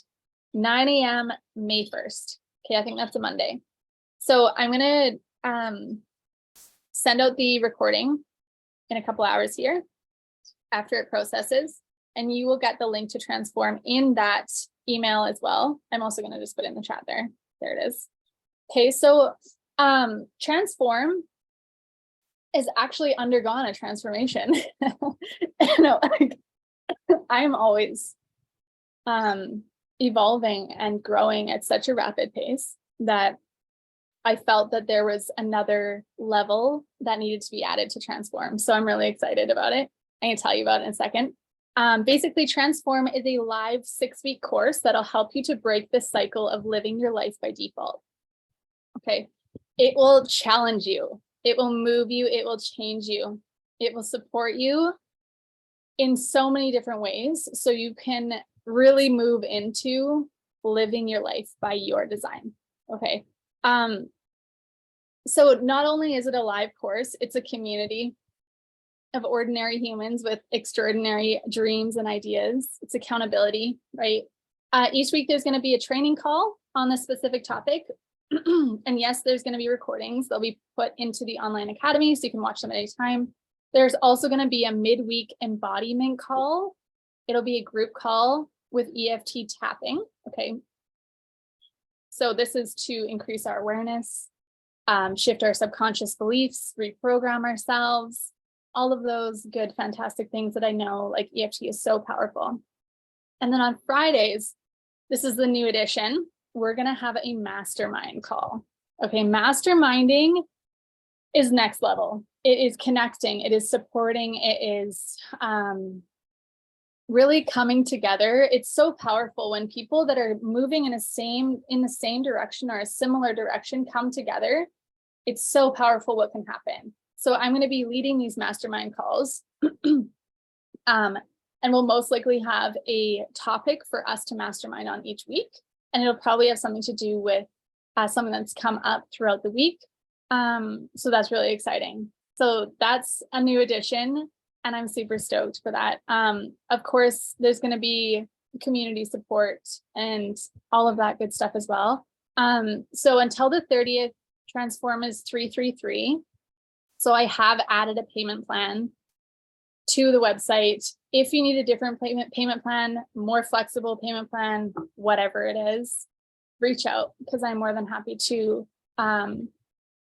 9 a.m. May 1st. Okay, I think that's a Monday. So I'm gonna send out the recording in a couple hours here after it processes, and you will get the link to Transform in that email as well. I'm also gonna just put it in the chat there. There it is. Okay, so Transform is actually undergone a transformation. No, I'm always evolving and growing at such a rapid pace that I felt that there was another level that needed to be added to Transform. So I'm really excited about it. I can tell you about it in a second. Basically, Transform is a live 6-week course that'll help you to break the cycle of living your life by default. Okay, it will challenge you. It will move you. It will change you. It will support you in so many different ways, so you can really move into living your life by your design. Okay. So not only is it a live course, it's a community of ordinary humans with extraordinary dreams and ideas. It's accountability, right? Each week there's going to be a training call on this specific topic. And yes, there's going to be recordings. They'll be put into the online academy, so you can watch them at any time. There's also going to be a midweek embodiment call. It'll be a group call with EFT tapping. Okay. So this is to increase our awareness, shift our subconscious beliefs, reprogram ourselves, all of those good, fantastic things that I know, like EFT is so powerful. And then on Fridays, this is the new edition. We're going to have a mastermind call. Okay, masterminding is next level. It is connecting, it is supporting, it is really coming together. It's so powerful when people that are moving in the same direction or a similar direction come together. It's so powerful what can happen. So I'm going to be leading these mastermind calls. And we'll most likely have a topic for us to mastermind on each week. And it'll probably have something to do with something that's come up throughout the week. So that's really exciting. So that's a new addition, and I'm super stoked for that. Of course, there's going to be community support and all of that good stuff as well. So until the 30th, Transform is 333. So I have added a payment plan to the website. If you need a different payment plan, more flexible payment plan, whatever it is, reach out, because I'm more than happy to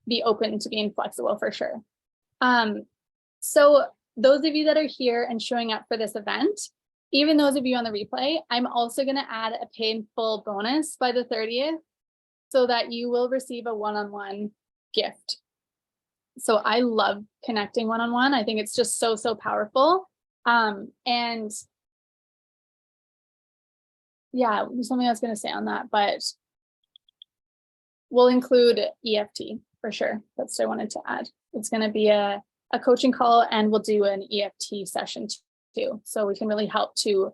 be open to being flexible for sure. So those of you that are here and showing up for this event, even those of you on the replay, I'm also going to add a pay in full bonus by the 30th so that you will receive a one-on-one gift. So I love connecting one-on-one. I think it's just so, so powerful. And yeah, there's something I was going to say on that, but we'll include EFT. for sure. That's what I wanted to add. It's going to be a coaching call, and we'll do an EFT session too. So we can really help to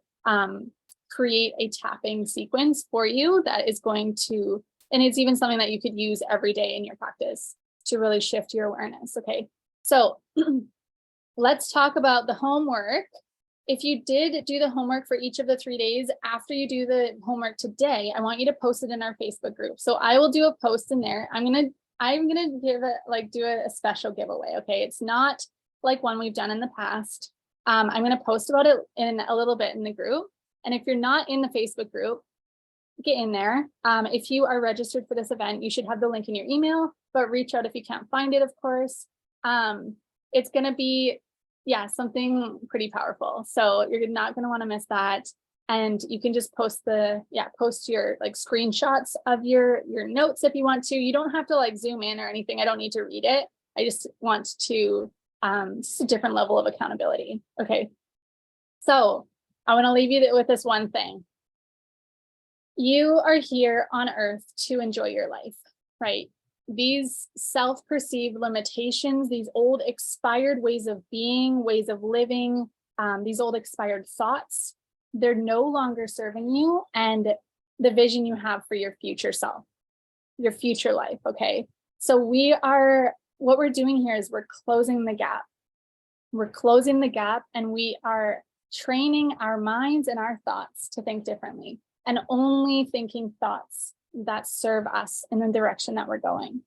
create a tapping sequence for you that is going to, and it's even something that you could use every day in your practice to really shift your awareness. Okay, so let's talk about the homework. If you did do the homework for each of the 3 days, after you do the homework today, I want you to post it in our Facebook group. So I will do a post in there. I'm gonna give it, do a special giveaway. Okay, it's not like one we've done in the past. I'm gonna post about it in a little bit in the group. And if you're not in the Facebook group, get in there. If you are registered for this event, you should have the link in your email, but reach out if you can't find it, of course. It's gonna be, yeah, something pretty powerful. So you're not gonna wanna miss that. And you can just post your like screenshots of your notes if you want to. You don't have to like zoom in or anything. I don't need to read it. I just want to, just a different level of accountability. Okay, so I wanna leave you with this one thing. You are here on earth to enjoy your life, right? These self-perceived limitations, these old expired ways of being, ways of living, these old expired thoughts, they're no longer serving you and the vision you have for your future self, your future life, okay? So what we're doing here is we're closing the gap. We're closing the gap, and we are training our minds and our thoughts to think differently, and only thinking thoughts that serve us in the direction that we're going.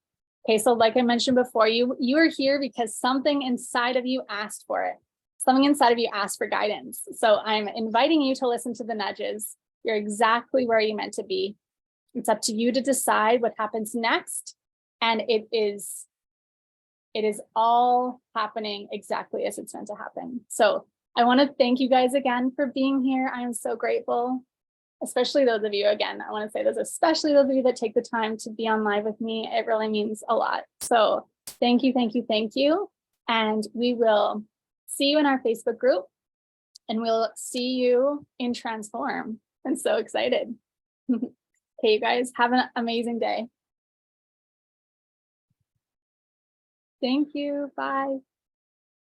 Okay, so like I mentioned before, you are here because something inside of you asked for it. Something inside of you asked for guidance. So I'm inviting you to listen to the nudges. You're exactly where you're meant to be. It's up to you to decide what happens next. And it is all happening exactly as it's meant to happen. So I want to thank you guys again for being here. I am so grateful. Especially those of you, again, I want to say this, especially those of you that take the time to be on live with me. It really means a lot. So thank you, thank you, thank you. And we will see you in our Facebook group, and we'll see you in Transform. I'm so excited. Okay, you guys, have an amazing day. Thank you. Bye.